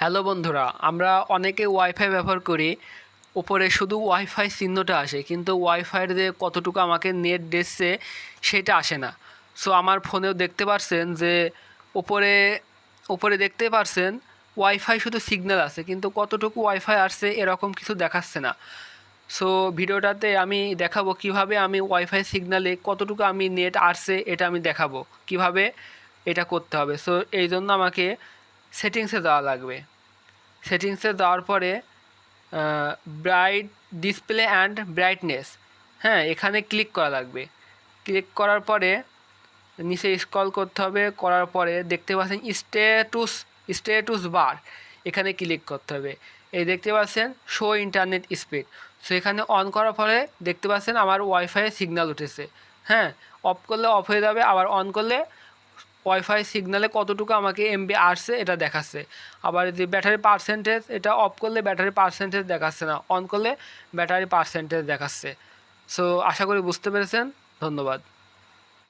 Hello বন্ধুরা, আমরা অনেকে ওয়াইফাই ব্যবহার করি। উপরে শুধু ওয়াইফাই চিহ্নটা আসে, কিন্তু ওয়াইফাইয়ের যে কতটুকু আমাকে নেট দিচ্ছে সেটা আসে না। সো আমার ফোনেও দেখতে পারছেন যে উপরে উপরে দেখতে পারছেন ওয়াইফাই শুধু সিগন্যাল আছে, কিন্তু কতটুকু ওয়াইফাই আসছে এরকম কিছু দেখাচ্ছে না। সো ভিডিওটাতে আমি দেখাবো কিভাবে আমি ওয়াইফাই সিগন্যালে কতটুকু আমি নেট আসছে এটা আমি দেখাবো কিভাবে এটা করতে হবে। সো এই জন্য আমাকে সেটিংসে যাওয়া লাগবে। সেটিংসে যাওয়ার পরে ব্রাইট ডিসপ্লে অ্যান্ড ব্রাইটনেস, হ্যাঁ, এখানে ক্লিক করা লাগবে। ক্লিক করার পরে নিচে স্ক্রল করতে হবে, করার পরে দেখতে পাচ্ছেন স্ট্যাটাস বার, এখানে ক্লিক করতে হবে। এই দেখতে পাচ্ছেন শো ইন্টারনেট স্পিড। সো এখানে অন করার ফলে দেখতে পাচ্ছেন আমার ওয়াইফাই সিগন্যাল উঠেছে। হ্যাঁ, অফ করলে অফ হয়ে যাবে, আবার অন করলে ওয়াইফাই সিগনালে কতটুকু আমাকে এমবি আসছে এটা দেখাচ্ছে। আবার যে ব্যাটারি পার্সেন্টেজ, এটা অফ করলে ব্যাটারি পার্সেন্টেজ দেখাচ্ছে না, অন করলে ব্যাটারি পার্সেন্টেজ দেখাচ্ছে। সো আশা করি বুঝতে পেরেছেন। ধন্যবাদ।